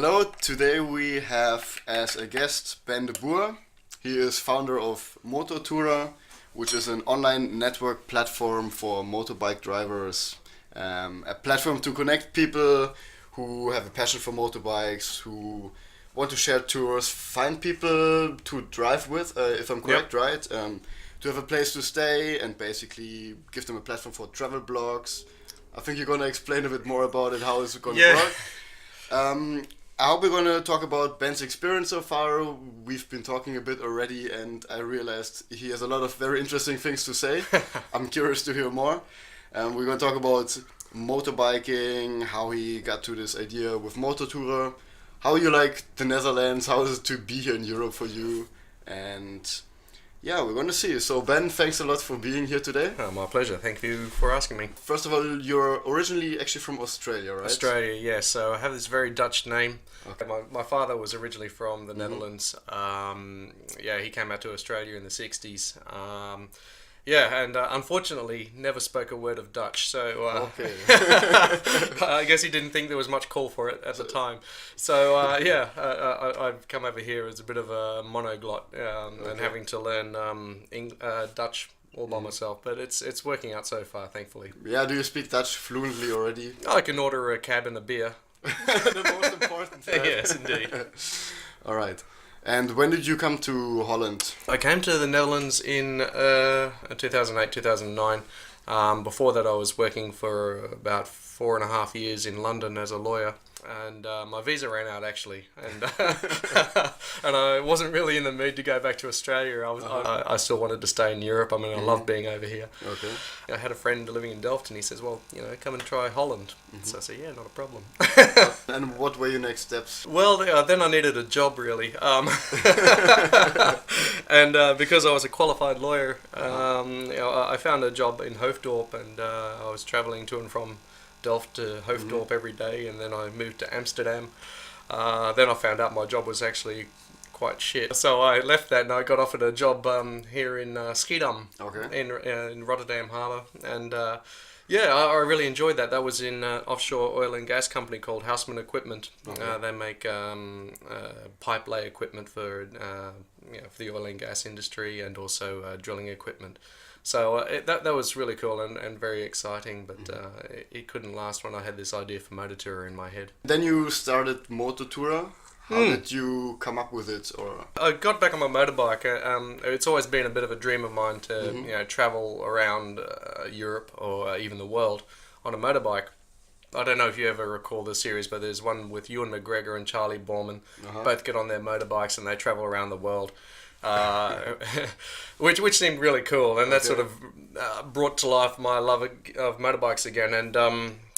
Hello, today we have as a guest Ben de Boer. He is founder of Motortourer, which is an online network platform for motorbike drivers. A platform to connect people who have a passion for motorbikes, who want to share tours, find people to drive with, if I'm correct, Yep. right? To have a place to stay and basically give them a platform for travel blogs. I think you're gonna explain a bit more about it, how it's gonna Yeah. work. I hope we're gonna talk about Ben's experience so far. We've been talking a bit already, and I realized he has a lot of very interesting things to say. I'm curious to hear more. We're gonna talk about motorbiking, how he got to this idea with Motortourer, how you like the Netherlands, how is it to be here in Europe for you, and yeah, we're gonna see. So Ben, thanks a lot for being here today. Oh, my pleasure. Thank you for asking me. First of all, you're originally actually from Australia, right? Australia, yes. So I have this very Dutch name. Okay. My father was originally from the Netherlands. He came out to Australia in the 60s. And unfortunately never spoke a word of Dutch. So Okay. I guess he didn't think there was much call for it at the time. So I've come over here as a bit of a monoglot and having to learn Dutch all by myself. But it's working out so far, thankfully. Yeah, do you speak Dutch fluently already? I can order a cab and a beer. The most important thing. Yes, indeed. All right. And when did you come to Holland? I came to the Netherlands in 2008, 2009. Before that, I was working for about 4.5 years in London as a lawyer. And my visa ran out, actually. And and I wasn't really in the mood to go back to Australia. I still wanted to stay in Europe. I mean, I love being over here. Okay. I had a friend living in Delft, and he says, well, come and try Holland. So I said, yeah, not a problem. And what were your next steps? Well, then I needed a job, really. And because I was a qualified lawyer, I found a job in Hoofddorp, and I was travelling to and from Delft to Hoofddorp every day, and then I moved to Amsterdam. Then I found out my job was actually quite shit. So I left that, and I got offered a job here in Schiedam, Okay. in Rotterdam harbour, and I really enjoyed that. That was in offshore oil and gas company called Houseman Equipment. Okay. They make pipe lay equipment for the oil and gas industry, and also drilling equipment. So that was really cool and very exciting, but it couldn't last when I had this idea for Motortourer in my head. Then you started Motortourer. How did you come up with it? Or I got back on my motorbike. It's always been a bit of a dream of mine to travel around Europe or even the world on a motorbike. I don't know if you ever recall the series, but there's one with Ewan McGregor and Charlie Borman. Both get on their motorbikes and they travel around the world. Which seemed really cool, and that sort of brought to life my love of motorbikes again. And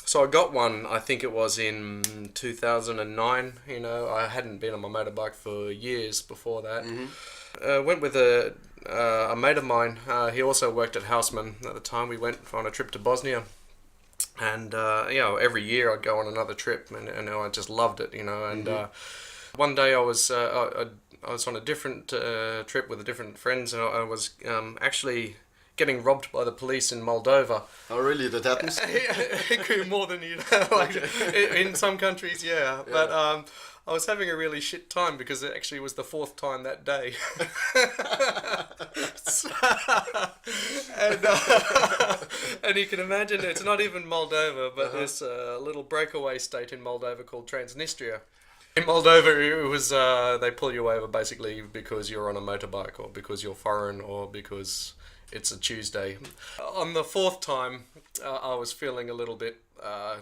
so I got one, I think it was in 2009. I hadn't been on my motorbike for years before that. Went with a mate of mine. He also worked at Houseman at the time. We went on a trip to Bosnia, and every year I'd go on another trip, and I just loved it. And one day I was on a different trip with different friends, and I was actually getting robbed by the police in Moldova. oh, really? That happens? It grew more than you know. Like in some countries, yeah. But I was having a really shit time because it actually was the 4th time that day. And you can imagine it's not even Moldova, but there's a little breakaway state in Moldova called Transnistria. In Moldova, it was they pull you over basically because you're on a motorbike, or because you're foreign, or because it's a Tuesday. On the 4th time, I was feeling a little bit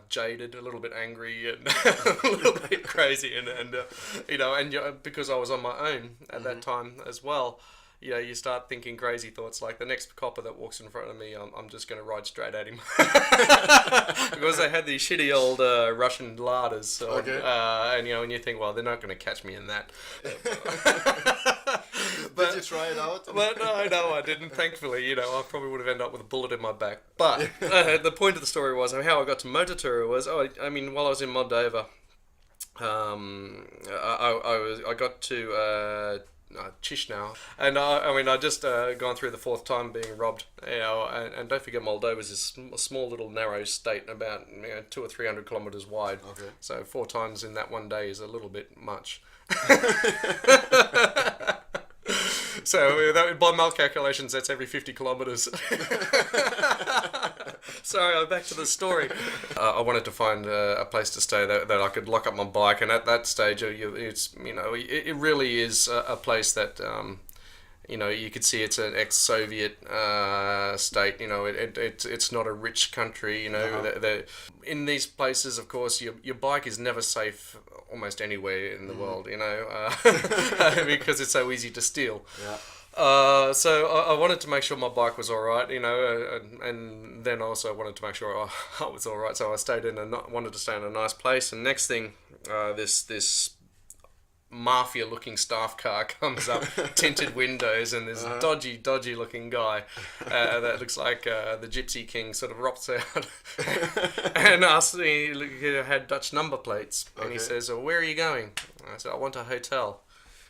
jaded, a little bit angry, and a little bit crazy, and because I was on my own at that time as well. You start thinking crazy thoughts like the next copper that walks in front of me, I'm just going to ride straight at him. Because they had these shitty old Russian ladas. And you think, well, they're not going to catch me in that. Did you try it out? But no, I didn't, thankfully. I probably would have ended up with a bullet in my back. But the point of the story was, how I got to Motortourer was, while I was in Moldova, I got to Chisinau, and I mean I just gone through the fourth time being robbed, and don't forget Moldova's this small little narrow state, about 200 or 300 kilometers wide. Okay. So 4 times in that one day is a little bit much. So by my calculations, that's every 50 kilometers. Sorry, back to the story. I wanted to find a place to stay that I could lock up my bike, and at that stage, it really is a place that you could see it's an ex-Soviet state. It's not a rich country. In these places, of course, your bike is never safe almost anywhere in the world. Because it's so easy to steal. Yeah. So I wanted to make sure my bike was all right, and then also wanted to make sure I was all right. So I wanted to stay in a nice place. And next thing, this mafia-looking staff car comes up, tinted windows, and this dodgy-looking guy that looks like the Gypsy King sort of rops out and asked me. He had Dutch number plates, and he says, "Where are you going?" I said, "I want a hotel."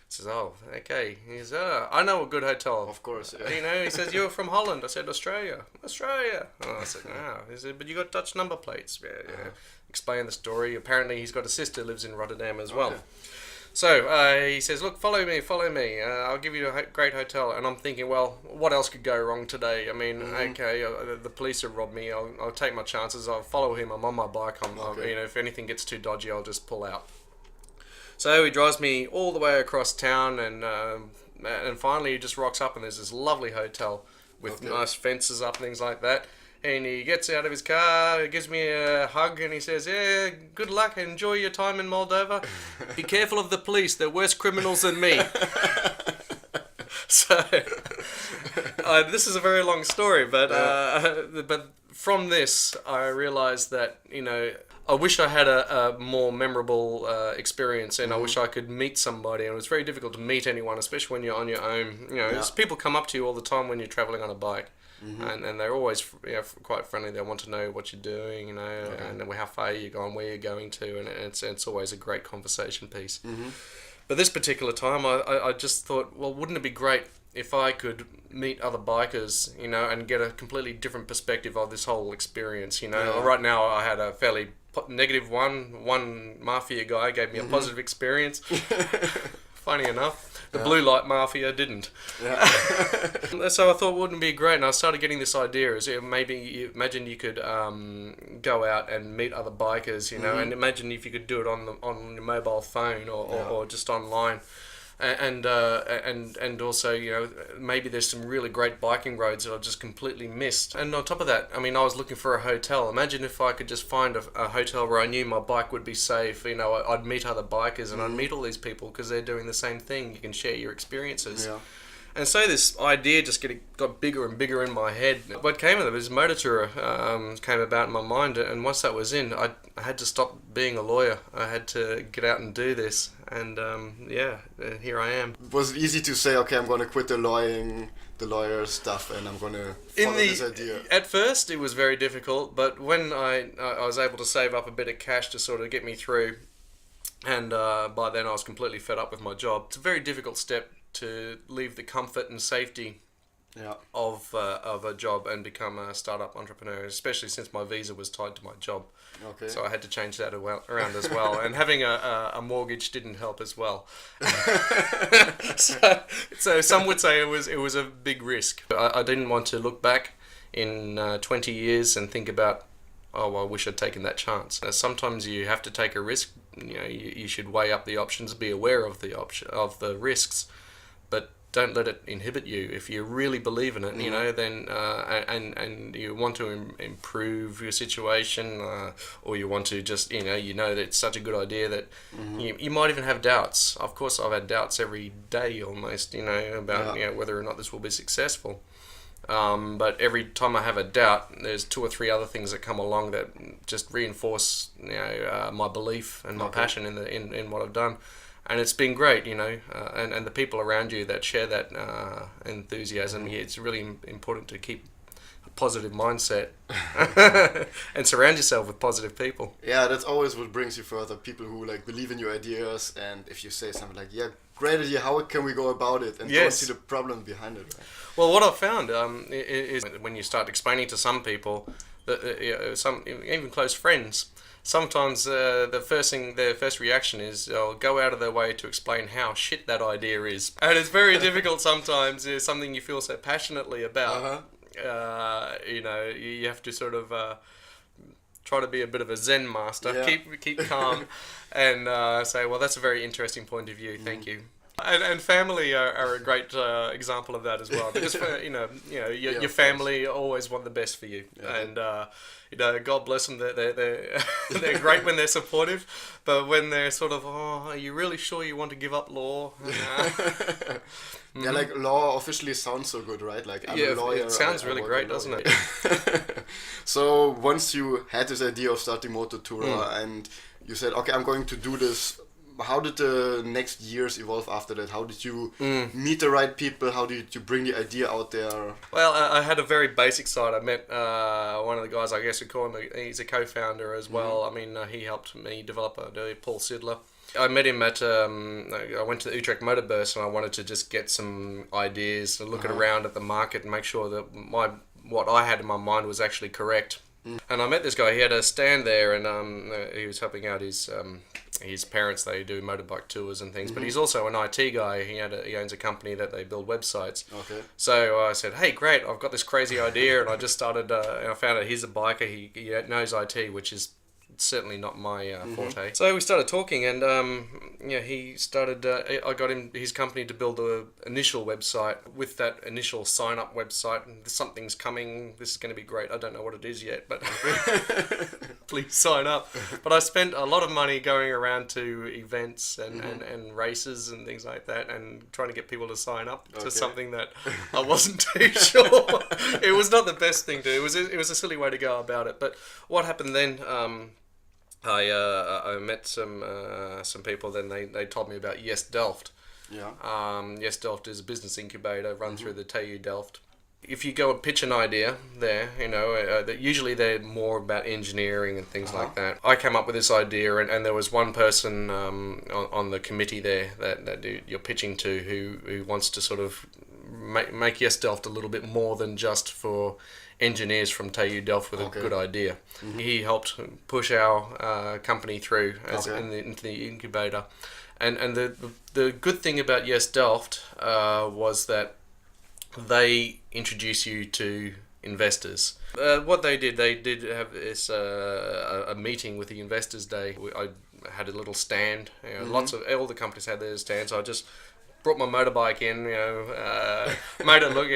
He says, "Oh, okay." He says, "I know a good hotel." Of course, yeah. He says, "You're from Holland." I said, "Australia." Oh, I said, "No." He said, "But you got Dutch number plates." Yeah. Explain the story. Apparently, he's got a sister who lives in Rotterdam as well. So he says, "Look, follow me. I'll give you a great hotel." And I'm thinking, well, what else could go wrong today? I mean, the police have robbed me. I'll take my chances. I'll follow him. I'm on my bike. If anything gets too dodgy, I'll just pull out. So he drives me all the way across town, and finally he just rocks up, and there's this lovely hotel with nice fences up, things like that. And he gets out of his car, gives me a hug, and he says, "Yeah, good luck, enjoy your time in Moldova. Be careful of the police, they're worse criminals than me." So, this is a very long story, but from this, I realised that, I wish I had a more memorable experience, and I wish I could meet somebody. And it was very difficult to meet anyone, especially when you're on your own. People come up to you all the time when you're travelling on a bike. And they're always quite friendly. They want to know what you're doing, and how far you're going, where you're going to, and it's always a great conversation piece. But this particular time, I just thought, well, wouldn't it be great if I could meet other bikers, and get a completely different perspective of this whole experience. Right now I had a fairly negative one. One mafia guy gave me a positive experience. Funny enough. The blue light mafia didn't. Yeah. So I thought, wouldn't it be great? And I started getting this idea: imagine you could go out and meet other bikers, and imagine if you could do it on your mobile phone or just online. And also, maybe there's some really great biking roads that I've just completely missed. And on top of that, I was looking for a hotel. Imagine if I could just find a hotel where I knew my bike would be safe. I'd meet other bikers, and I'd meet all these people because they're doing the same thing. You can share your experiences. Yeah. And so this idea just got bigger and bigger in my head. What came of it was Motortourer came about in my mind, and once that was in, I had to stop being a lawyer. I had to get out and do this, and here I am. Was it easy to say, okay, I'm going to quit the lawyer stuff, and I'm going to follow this idea? At first, it was very difficult, but when I was able to save up a bit of cash to sort of get me through, and by then I was completely fed up with my job. It's a very difficult step to leave the comfort and safety of a job and become a startup entrepreneur, especially since my visa was tied to my job. Okay. So I had to change that around as well, and having a mortgage didn't help as well. so some would say it was a big risk. I didn't want to look back in 20 years and think about, oh, I wish I'd taken that chance. Sometimes you have to take a risk. You should weigh up the options, be aware of the risks, but don't let it inhibit you. If you really believe in it, then and you want to improve your situation, or you want to just that it's such a good idea that you might even have doubts. Of course, I've had doubts every day almost, about whether or not this will be successful. But every time I have a doubt, there's 2 or 3 other things that come along that just reinforce my belief and my passion in what I've done. And it's been great, and the people around you that share that enthusiasm. It's really important to keep a positive mindset and surround yourself with positive people. Yeah, that's always what brings you further. People who like believe in your ideas, and if you say something like, "Yeah, great idea. How can we go about it?" and don't see the problem behind it. Right? Well, what I've found is when you start explaining to some people, that some even close friends, sometimes their first reaction is go out of their way to explain how shit that idea is, and it's very difficult sometimes. It's something you feel so passionately about. You have to sort of try to be a bit of a Zen master, keep calm, and say, well, that's a very interesting point of view. Thank you. And family are a great example of that as well, because your family always want the best for you, and God bless them. They're great when they're supportive, but when they're sort of, are you really sure you want to give up law? Yeah, like law officially sounds so good, right? Like I'm a lawyer. It sounds really great, doesn't it? So once you had this idea of starting Motortourer and you said, okay, I'm going to do this. How did the next years evolve after that? How did you meet the right people? How did you bring the idea out there? Well, I had a very basic side. I met one of the guys, I guess you'd call him, he's a co-founder as well. I mean, he helped me develop Paul Sidler. I met him at, I went to the Utrecht Motorbeurs, and I wanted to just get some ideas, look around at the market and make sure that what I had in my mind was actually correct. And I met this guy. He had a stand there, and he was helping out his parents. They do motorbike tours and things, but he's also an IT guy. He owns a company that they build websites. Okay. So I said, hey, great, I've got this crazy idea, and I just started. I found out he's a biker. He knows IT, which is certainly not my forte. So we started talking, and he started. I got his company to build an initial website. With that initial sign-up website, and something's coming. This is going to be great. I don't know what it is yet, but please sign up. But I spent a lot of money going around to events and races and things like that, and trying to get people to sign up to something that I wasn't too sure. It was not the best thing to do. It was a silly way to go about it. But what happened then? I met some people. Then they told me about Yes Delft. Yeah. Yes Delft is a business incubator run through the TU Delft. If you go and pitch an idea there, that usually they're more about engineering and things like that. I came up with this idea, and there was one person on the committee there that you're pitching to who wants to sort of make Yes Delft a little bit more than just for engineers from TU Delft with a good idea. He helped push our company through into the incubator, and the good thing about Yes Delft was that they introduce you to investors. What they did have this a meeting with the investors day. I had a little stand. Lots of all the companies had their stands. So I just brought my motorbike in, made it look,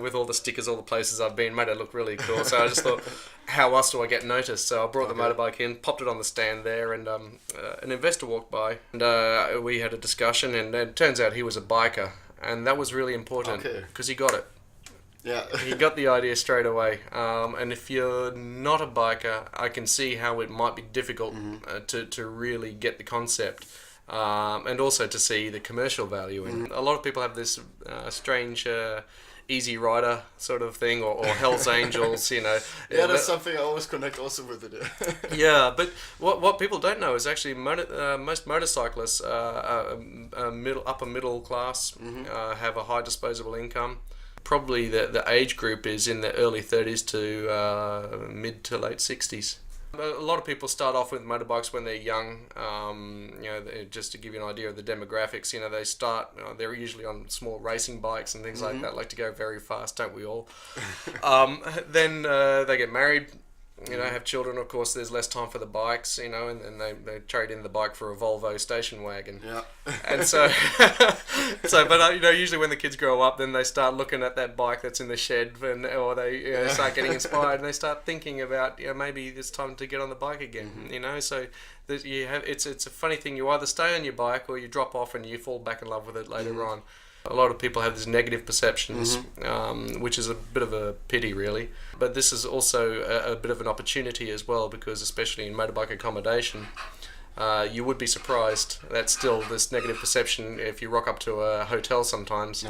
with all the stickers, all the places I've been, made it look really cool. So I just thought, how else do I get noticed? So I brought the motorbike in, popped it on the stand there, and an investor walked by, and we had a discussion, and it turns out he was a biker, and that was really important because he got it. Yeah. He got the idea straight away. And if you're not a biker, I can see how it might be difficult to really get the concept. And also to see the commercial value in. A lot of people have this strange Easy Rider sort of thing, or Hell's Angels, Yeah, that's something I always connect also with it. Yeah, but what people don't know is actually most motorcyclists are upper middle class, have a high disposable income. Probably the age group is in the early 30s to mid to late 60s. A lot of people start off with motorbikes when they're young. Just to give you an idea of the demographics, they start. They're usually on small racing bikes and things like that. Like to go very fast, don't we all? Then they get married. Have children. Of course, there's less time for the bikes. And they trade in the bike for a Volvo station wagon. Yeah. And usually when the kids grow up, then they start looking at that bike that's in the shed, or they start getting inspired, and they start thinking about maybe it's time to get on the bike again. So it's a funny thing. You either stay on your bike or you drop off and you fall back in love with it later on. A lot of people have these negative perceptions, which is a bit of a pity, really. But this is also a bit of an opportunity as well, because especially in motorbike accommodation, you would be surprised that still this negative perception, if you rock up to a hotel sometimes,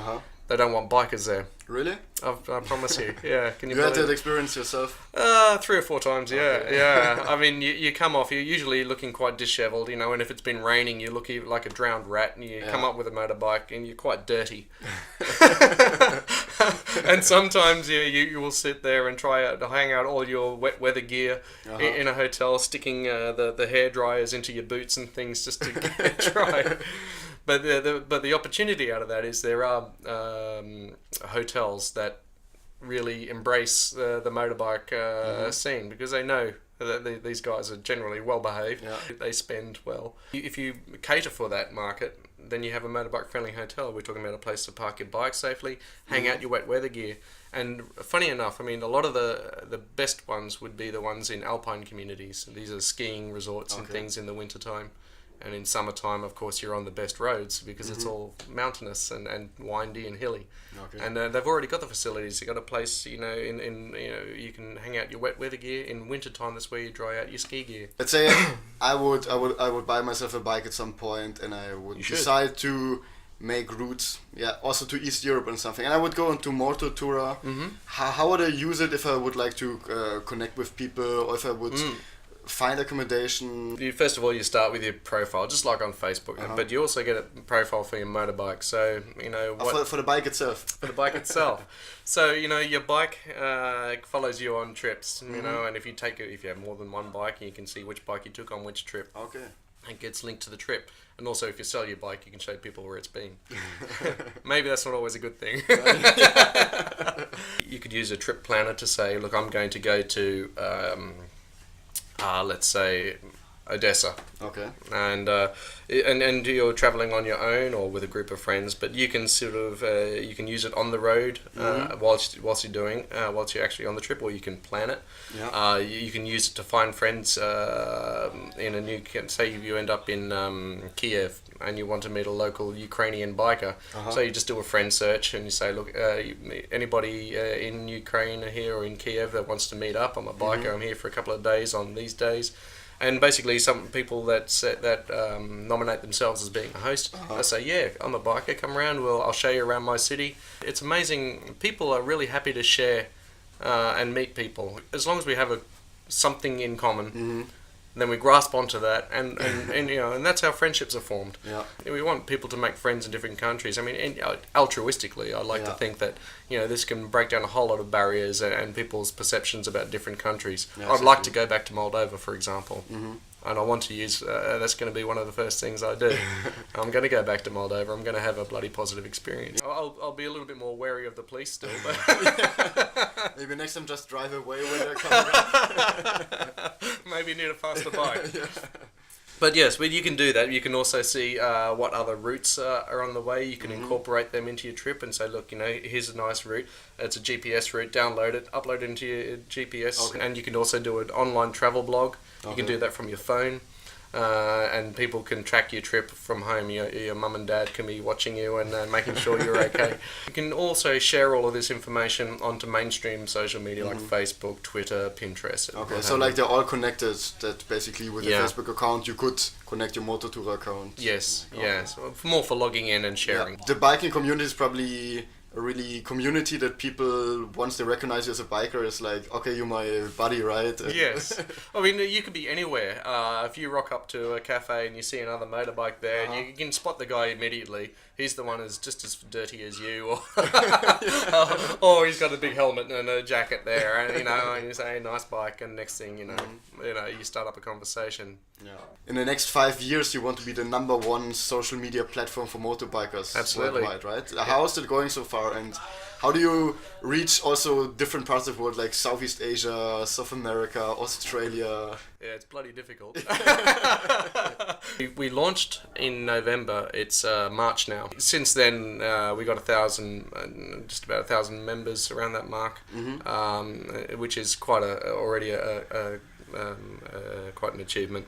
They don't want bikers there. Really? I promise you. Yeah. Can you You had believe that experience yourself? 3 or 4 times, yeah. Okay. Yeah. I mean, you come off, you're usually looking quite dishevelled, you know, and if it's been raining, you look like a drowned rat, and you come up with a motorbike, and you're quite dirty. And sometimes you will sit there and try to hang out all your wet weather gear in a hotel, sticking the hair dryers into your boots and things just to get dry. But the opportunity out of that is there are hotels that really embrace the motorbike scene, because they know that these guys are generally well behaved. Yeah. They spend well. If you cater for that market, then you have a motorbike friendly hotel. We're talking about a place to park your bike safely, hang out your wet weather gear. And funny enough, I mean, a lot of the best ones would be the ones in alpine communities. These are skiing resorts and things in the wintertime. And in summertime, of course, you're on the best roads because it's all mountainous and windy and hilly. Okay. And they've already got the facilities. They've got a place, you know, you can hang out your wet weather gear. In wintertime, that's where you dry out your ski gear. Let's say I would buy myself a bike at some point, and I would decide to make routes, also to East Europe and something. And I would go into Motortourer. How would I use it if I would like to connect with people, or if I would find accommodation? First of all, you start with your profile, just like on Facebook, but you also get a profile for your motorbike. So, you know, for the bike itself. For the bike itself. So, you know, your bike follows you on trips, you know, and if you have more than one bike, you can see which bike you took on which trip. Okay. It gets linked to the trip. And also, if you sell your bike, you can show people where it's been. Maybe that's not always a good thing. You could use a trip planner to say, look, I'm going to go to let's say Odessa. Okay. And you're traveling on your own or with a group of friends, but you can sort of you can use it on the road whilst you're actually on the trip, or you can plan it. Yeah. You can use it to find friends in a new. Say you end up in Kiev and you want to meet a local Ukrainian biker, so you just do a friend search and you say, look, anybody in Ukraine here or in Kiev that wants to meet up? I'm a biker. I'm here for a couple of days on these days. And basically, some people that nominate themselves as being a host, they say, "Yeah, I'm a biker. Come around. I'll show you around my city." It's amazing. People are really happy to share and meet people as long as we have something in common. Then we grasp onto that, and you know, and that's how friendships are formed. Yeah. We want people to make friends in different countries. I mean, altruistically, I like to think that, you know, this can break down a whole lot of barriers and people's perceptions about different countries. Yeah, I'd like to go back to Moldova, for example, and I want to use. That's going to be one of the first things I do. I'm going to go back to Moldova. I'm going to have a bloody positive experience. I'll be a little bit more wary of the police still, but maybe next time just drive away when they're coming up. Maybe you need a faster bike. But yes, you can do that. You can also see what other routes are on the way. You can incorporate them into your trip and say, look, you know, here's a nice route. It's a GPS route. Download it, upload it into your GPS, and you can also do an online travel blog. You can do that from your phone. And people can track your trip from home. Your mum and dad can be watching you and making sure you're okay. You can also share all of this information onto mainstream social media like Facebook, Twitter, Pinterest. Okay, so like they're all connected. That basically with your Facebook account you could connect your Motortourer account. Yes, yes. More for logging in and sharing. Yeah. The biking community is probably a really community that people, once they recognize you as a biker, is like, okay, you're my buddy, right? Yes. I mean, you could be anywhere. If you rock up to a cafe and you see another motorbike there, you can spot the guy immediately. He's the one who's just as dirty as you, or he's got a big helmet and a jacket there, and you know, and you say, nice bike, and next thing you know, you start up a conversation. Yeah. In the next 5 years, you want to be the #1 social media platform for motorbikers. Absolutely. Worldwide, right? How is it going so far, and how do you reach also different parts of the world, like Southeast Asia, South America, Australia? Yeah, it's bloody difficult. We launched in November. It's March now. Since then, we got 1,000, just about 1,000 members around that mark, which is quite already quite an achievement.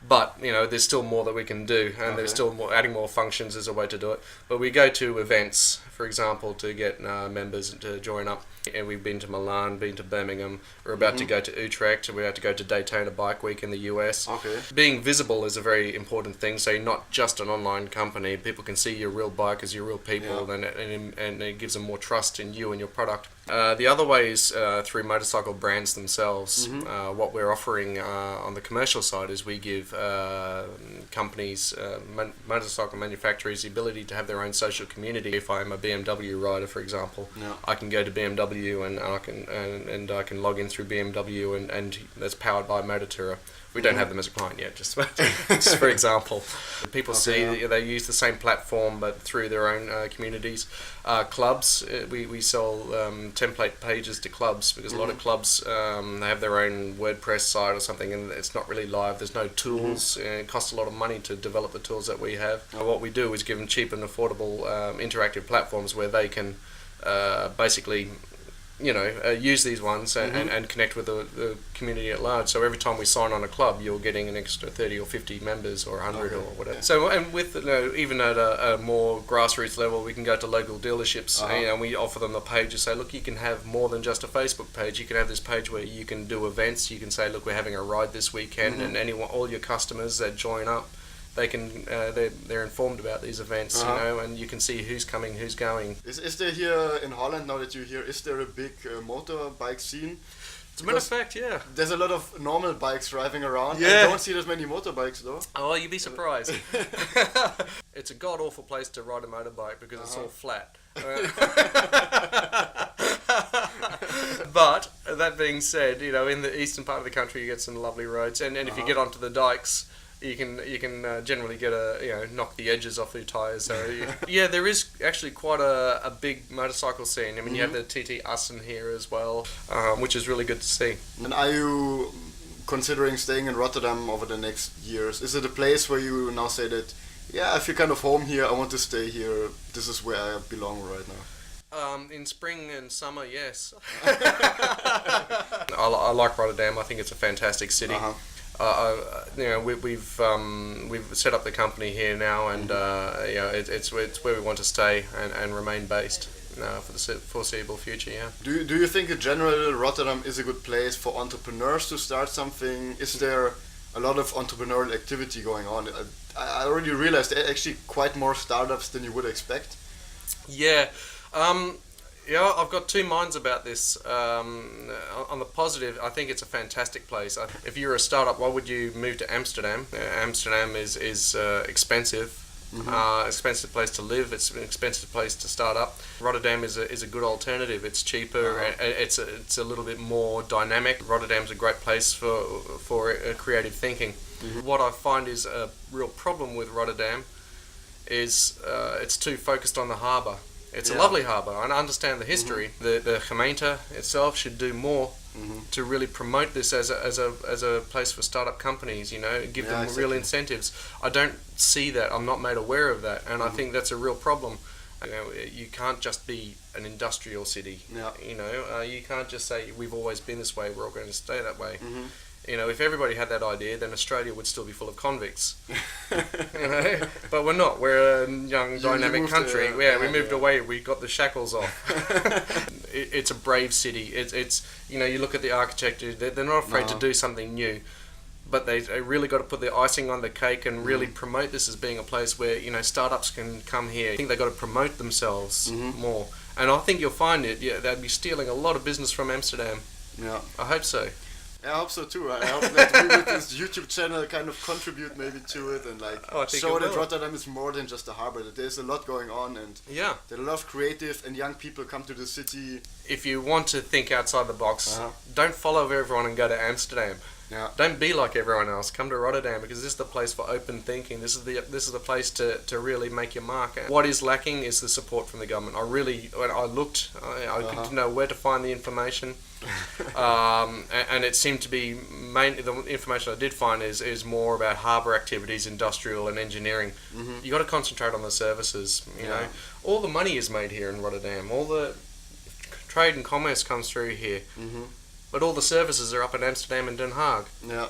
But you know, there's still more that we can do, and there's still adding more functions as a way to do it. But we go to events, for example, to get members to join up. And we've been to Milan, been to Birmingham. We're about to go to Utrecht. We're about to go to Daytona Bike Week in the US. Okay. Being visible is a very important thing. So you're not just an online company. People can see your real bikers, your real people, and it gives them more trust in you and your product. The other way is through motorcycle brands themselves. What we're offering on the commercial side is we give companies, motorcycle manufacturers, the ability to have their own social community. If I'm a BMW rider, for example, I can go to BMW and I can log in through BMW and that's powered by Motortourer. We don't have them as a client yet, just for example. People see they use the same platform but through their own communities. Clubs, we sell template pages to clubs because a lot of clubs they have their own WordPress site or something and it's not really live. There's no tools. It costs a lot of money to develop the tools that we have. What we do is give them cheap and affordable interactive platforms where they can basically use these ones and connect with the community at large. So every time we sign on a club, you're getting an extra 30 or 50 members or 100 or whatever. So and with even at a more grassroots level, we can go to local dealerships and we offer them a page and say, look, you can have more than just a Facebook page. You can have this page where you can do events. You can say, look, we're having a ride this weekend, and all your customers that join up, they can they're informed about these events, and you can see who's coming, who's going. Is there here in Holland, now that you're here, is there a big motorbike scene? As a matter of fact, yeah. There's a lot of normal bikes driving around. Yeah. I don't see that many motorbikes though. Oh, you'd be surprised. It's a god-awful place to ride a motorbike because it's all flat. But that being said, in the eastern part of the country you get some lovely roads, and if you get onto the dikes, you can generally get knock the edges off your tyres. So there is actually quite a big motorcycle scene. I mean, you have the TT Assen here as well, which is really good to see. And are you considering staying in Rotterdam over the next years? Is it a place where you now say that, I feel kind of home here, I want to stay here, this is where I belong right now? In spring and summer, yes. I like Rotterdam. I think it's a fantastic city. We've set up the company here now, and it's where we want to stay and remain based for the foreseeable future. Yeah. Do you think in general Rotterdam is a good place for entrepreneurs to start something? Is there a lot of entrepreneurial activity going on? I already realized there are actually quite more startups than you would expect. Yeah. I've got two minds about this. On the positive, I think it's a fantastic place. If you're a startup, why would you move to Amsterdam? Amsterdam is expensive. Expensive place to live. It's an expensive place to start up. Rotterdam is a good alternative. It's cheaper. It's a little bit more dynamic. Rotterdam's a great place for creative thinking. What I find is a real problem with Rotterdam is it's too focused on the harbour. It's a lovely harbour. I understand the history. The gemeente itself should do more to really promote this as a place for startup companies. Give them real incentives. I don't see that. I'm not made aware of that, and I think that's a real problem. You can't just be an industrial city. You can't just say we've always been this way. We're all going to stay that way. If everybody had that idea, then Australia would still be full of convicts. But we're not. We're a young, dynamic country. We moved away. We got the shackles off. It's a brave city. It's you look at the architecture. They're not afraid to do something new, but they really got to put the icing on the cake and really promote this as being a place where startups can come here. I think they got to promote themselves more, and I think you'll find it. They'd be stealing a lot of business from Amsterdam. I hope so. I hope so too. I hope that we with this YouTube channel kind of contribute maybe to it and show that Rotterdam is more than just a harbour. That there's a lot going on and that a lot of creative and young people come to the city. If you want to think outside the box, don't follow everyone and go to Amsterdam. Don't be like everyone else. Come to Rotterdam because this is the place for open thinking. This is the place to really make your mark. What is lacking is the support from the government. When I looked, I couldn't know where to find the information. And it seemed to be the information I did find is more about harbour activities, industrial and engineering. You got to concentrate on the services. All the money is made here in Rotterdam. All the trade and commerce comes through here. but all the services are up in Amsterdam and Den Haag. Yeah.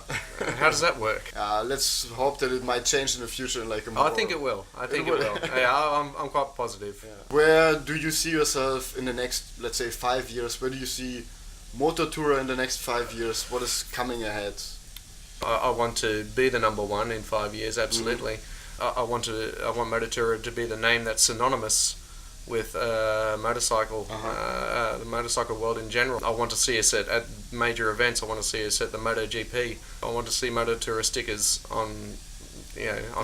How does that work? Let's hope that it might change in the future in like a more... I think it will. I think it will. Yeah, I'm quite positive. Yeah. Where do you see yourself in the next, let's say, 5 years? Where do you see Motortourer in the next 5 years? What is coming ahead? I want to be the number one in 5 years, absolutely. I want Motortourer to be the name that's synonymous with motorcycle, the motorcycle world in general. I want to see us at major events. I want to see us at the MotoGP. I want to see Motortourer stickers on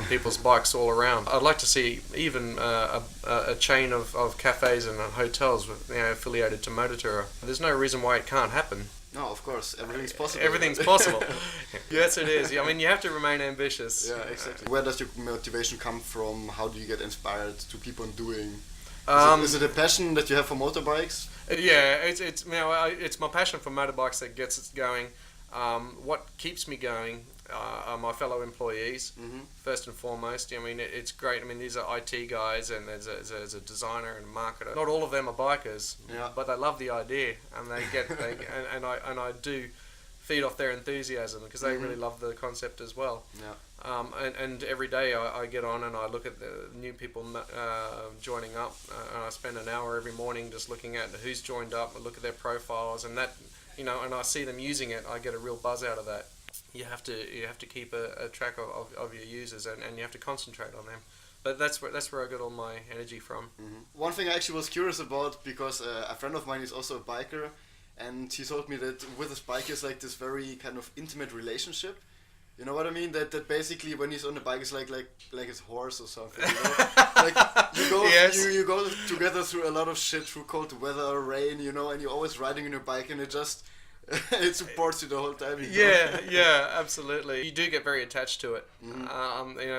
people's bikes all around. I'd like to see even a chain of cafes and hotels affiliated to Motortourer. There's no reason why it can't happen. No, of course, everything's possible. Everything's possible. Yes, it is. I mean, you have to remain ambitious. Yeah, exactly. Where does your motivation come from? How do you get inspired to keep on doing? Is it a passion that you have for motorbikes? Yeah, it's my passion for motorbikes that gets us going. What keeps me going are my fellow employees, first and foremost. I mean, it's great. I mean, these are IT guys, and there's a designer and a marketer. Not all of them are bikers, but they love the idea, and and I do feed off their enthusiasm because they really love the concept as well. Yeah. And every day I get on and I look at the new people joining up, and I spend an hour every morning just looking at who's joined up, and look at their profiles, and that, and I see them using it. I get a real buzz out of that. You have to keep a track of your users, and you have to concentrate on them. But that's where I get all my energy from. One thing I actually was curious about, because a friend of mine is also a biker, and he told me that with his bike is like this very kind of intimate relationship. You know what I mean? That basically when he's on the bike, it's like his horse or something. Like you go together through a lot of shit, through cold weather, rain, and you're always riding on your bike, and it just it supports you the whole time. Yeah, absolutely. You do get very attached to it,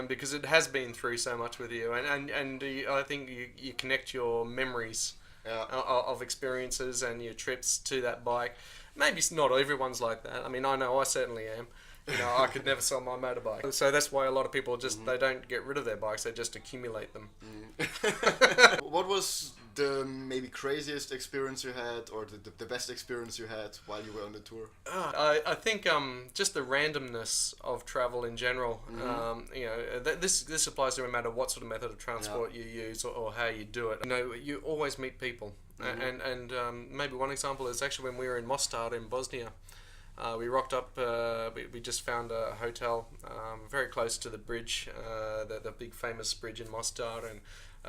because it has been through so much with you, and I think you connect your memories of experiences and your trips to that bike. Maybe not everyone's like that. I mean, I know I certainly am. I could never sell my motorbike. So that's why a lot of people they don't get rid of their bikes, they just accumulate them. What was the maybe craziest experience you had, or the best experience you had while you were on the tour? I think just the randomness of travel in general. This applies to no matter what sort of method of transport you use or how you do it. You always meet people. And maybe one example is actually when we were in Mostar in Bosnia. We rocked up, we just found a hotel very close to the bridge, the big famous bridge in Mostar, and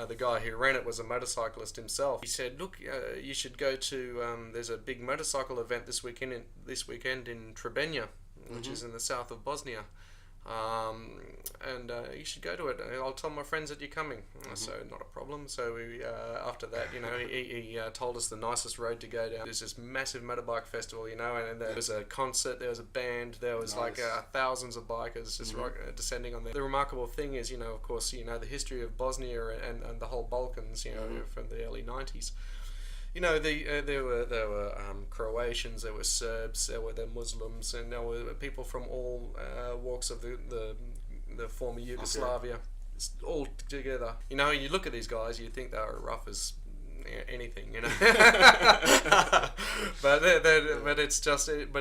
the guy who ran it was a motorcyclist himself. He said, look, you should go to, there's a big motorcycle event this weekend in Trebinje, which is in the south of Bosnia. And you should go to it. I'll tell my friends that you're coming. So not a problem. So we after that, he told us the nicest road to go down. There's this massive motorbike festival, and there was a concert, there was a band, there was thousands of bikers just descending on there. The remarkable thing is, of course, the history of Bosnia and the whole Balkans, from the early 90s. There were Croatians, there were Serbs, there were Muslims, and there were people from all walks of the former Yugoslavia, all together. You look at these guys, you think they're rough as anything, but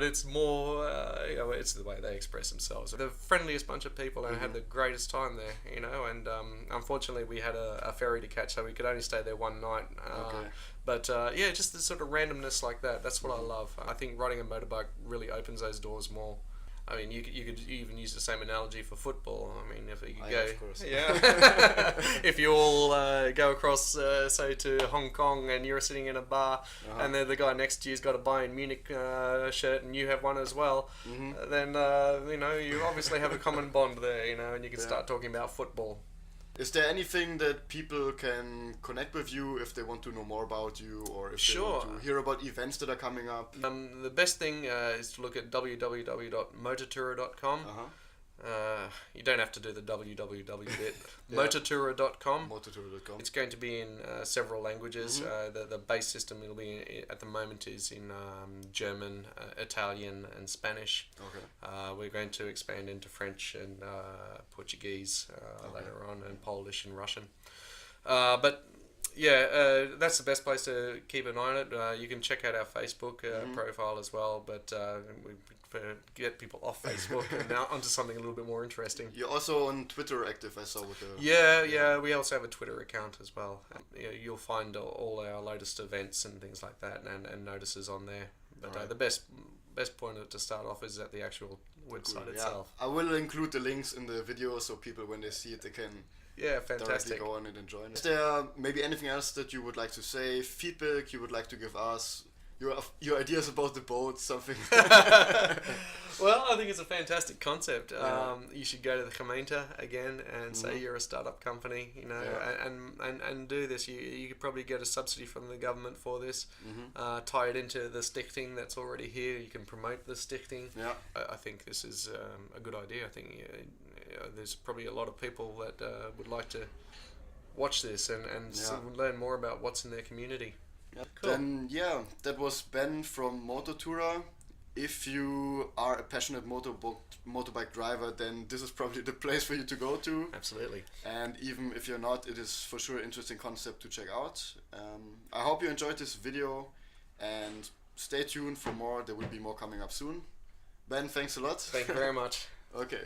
it's more, it's the way they express themselves. The friendliest bunch of people, and had the greatest time there, and unfortunately we had a ferry to catch, so we could only stay there one night. But just the sort of randomness like that, that's what I love. I think riding a motorbike really opens those doors more. I mean, you could even use the same analogy for football. I mean, if you could go, of course. if you all go across, say, to Hong Kong, and you're sitting in a bar, and then the guy next to you's got a Bayern Munich shirt, and you have one as well, then you obviously have a common bond there, and you can start talking about football. Is there anything that people can connect with you if they want to know more about you, or if they want to hear about events that are coming up? The best thing is to look at www.motortourer.com. You don't have to do the www bit. Motortourer.com. Motortourer.com. It's going to be in several languages. The base system it'll be at the moment is in German, Italian, and Spanish. We're going to expand into French and Portuguese later on, and Polish and Russian. But That's the best place to keep an eye on it. You can check out our Facebook profile as well, but we prefer to get people off Facebook and now onto something a little bit more interesting. You're also on Twitter active, I saw with the... Yeah. We also have a Twitter account as well. You'll find all our latest events and things like that, and notices on there. But the best point to start off is at the actual website itself. I will include the links in the video so people, when they see it, they can fantastic. directly go on it and join it. Is there maybe anything else that you would like to say, feedback you would like to give us, your ideas about the boat, something? Well, I think it's a fantastic concept. You should go to the gemeente again and say you're a startup company, and do this. You could probably get a subsidy from the government for this. Tie it into the stichting that's already here. You can promote the stichting. I think this is a good idea. I think there's probably a lot of people that would like to watch this and learn more about what's in their community. Cool. Then that was Ben from Motortourer. If you are a passionate motorbike driver, then this is probably the place for you to go to. Absolutely. And even if you're not, it is for sure an interesting concept to check out. I hope you enjoyed this video, and stay tuned for more. There will be more coming up soon. Ben, thanks a lot. Thank you very much. Okay.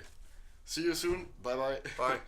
See you soon. Bye-bye. Bye.